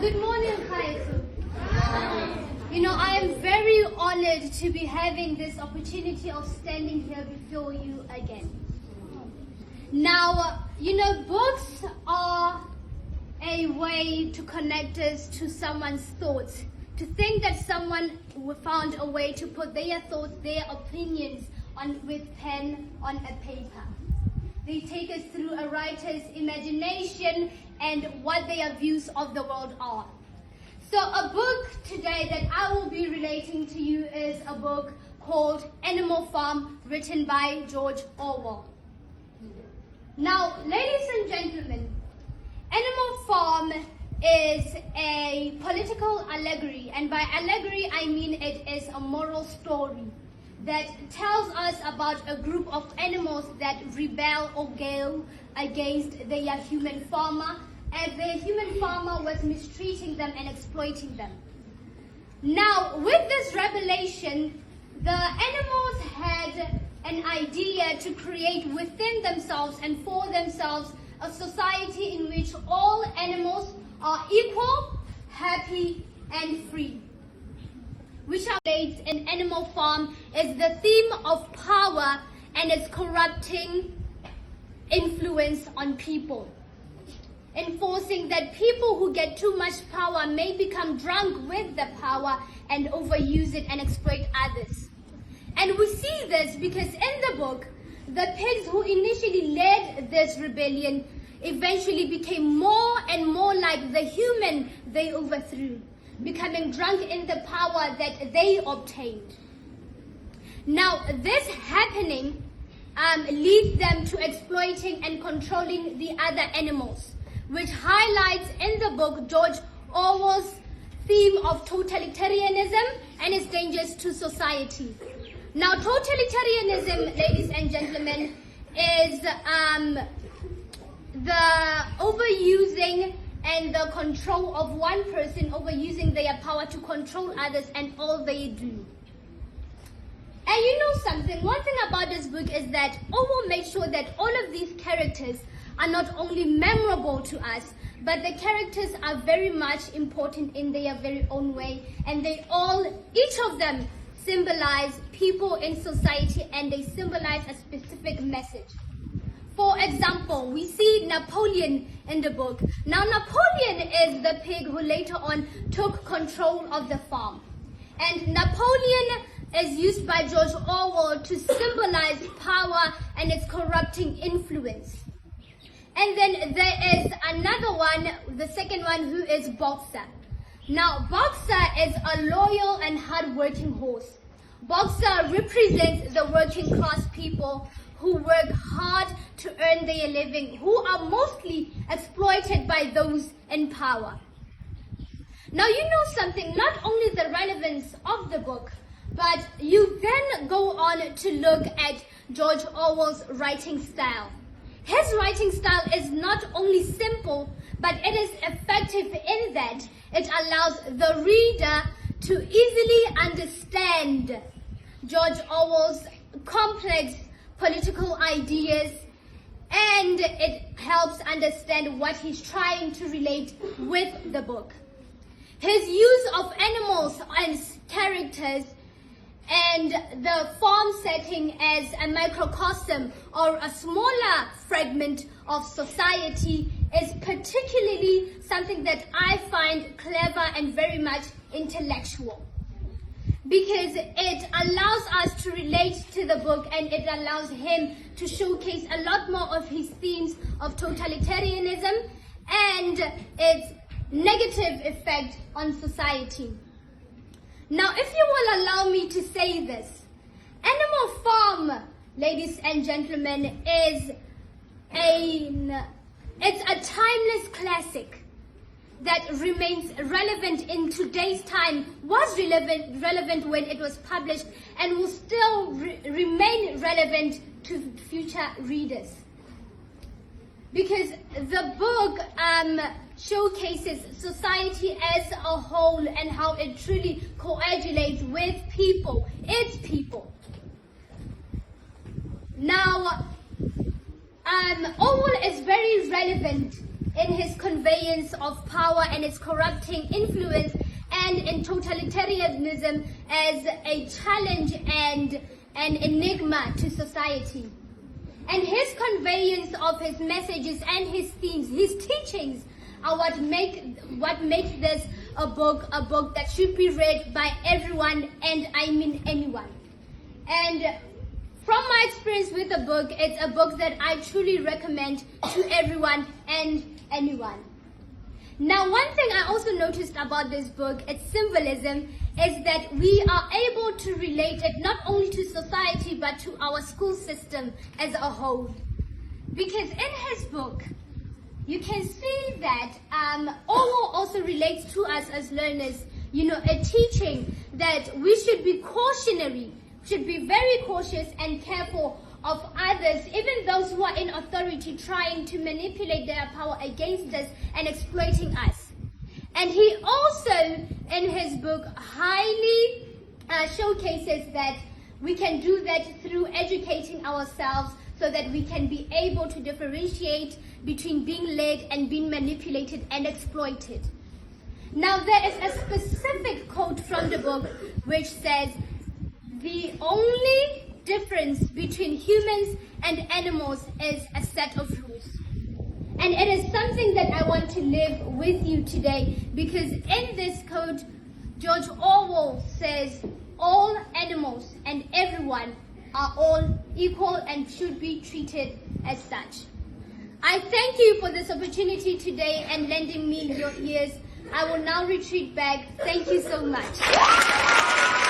Good morning, Kaisu. I am very honored to be having this opportunity of standing here before you again. Now, books are a way to connect us to someone's thoughts. To think that someone found a way to put their thoughts, their opinions with pen on a paper. They take us through a writer's imagination and what their views of the world are. So a book today that I will be relating to you is a book called Animal Farm, written by George Orwell. Now, ladies and gentlemen, Animal Farm is a political allegory, and by allegory I mean it is a moral story that tells us about a group of animals that rebel or go against their human farmer, and the human farmer was mistreating them and exploiting them. Now, with this revelation, the animals had an idea to create within themselves and for themselves a society in which all animals are equal, happy, and free. Which relates in Animal Farm is the theme of power and its corrupting influence on people. Enforcing that people who get too much power may become drunk with the power and overuse it and exploit others. And we see this because in the book, the pigs who initially led this rebellion eventually became more and more like the human they overthrew, becoming drunk in the power that they obtained. Now, this happening leads them to exploiting and controlling the other animals, which highlights in the book George Orwell's theme of totalitarianism and its dangers to society. Now, totalitarianism, ladies and gentlemen, is the overusing and the control of one person, overusing their power to control others and all they do. And you know something, one thing about this book is that Orwell made sure that all of these characters are not only memorable to us, but the characters are very much important in their very own way, and they all, each of them, symbolize people in society, and they symbolize a specific message. For example, we see Napoleon in the book. Now, Napoleon is the pig who later on took control of the farm. And Napoleon is used by George Orwell to symbolize power and its corrupting influence. And then there is another one, the second one, who is Boxer. Now, Boxer is a loyal and hard-working horse. Boxer represents the working class people who work hard to earn their living, who are mostly exploited by those in power. Now, you know something, not only the relevance of the book, but you then go on to look at George Orwell's writing style. His writing style is not only simple, but it is effective in that it allows the reader to easily understand George Orwell's complex political ideas, and it helps understand what he's trying to relate with the book. His use of animals as characters and the farm setting as a microcosm or a smaller fragment of society is particularly something that I find clever and very much intellectual, because it allows us to relate to the book, and it allows him to showcase a lot more of his themes of totalitarianism and its negative effect on society. Now, if you will allow me to say this, Animal Farm, ladies and gentlemen, is it's a timeless classic that remains relevant in today's time, was relevant when it was published, and will still remain relevant to future readers. Because the book showcases society as a whole and how it truly coagulates with people, its people. Now, Orwell is very relevant in his conveyance of power and its corrupting influence, and in totalitarianism as a challenge and an enigma to society. And his conveyance of his messages and his themes, his teachings, are what makes this a book that should be read by everyone, and I mean anyone. And from my experience with the book, it's a book that I truly recommend to everyone and anyone. Now, one thing I also noticed about this book, its symbolism, is that we are able to relate it not only to society but to our school system as a whole. Because in his book, you can see that Orwell also relates to us as learners, a teaching that we should be cautionary, should be very cautious and careful of others, even those who are in authority, trying to manipulate their power against us and exploiting us. And he also, in his book, highly showcases that we can do that through educating ourselves so that we can be able to differentiate between being led and being manipulated and exploited. Now, there is a specific quote from the book which says, "The only difference between humans and animals is a set of rules." And it is something that I want to live with you today, because in this quote, George Orwell says all animals and everyone are all equal and should be treated as such. I thank you for this opportunity today and lending me your ears. I will now retreat back. Thank you so much.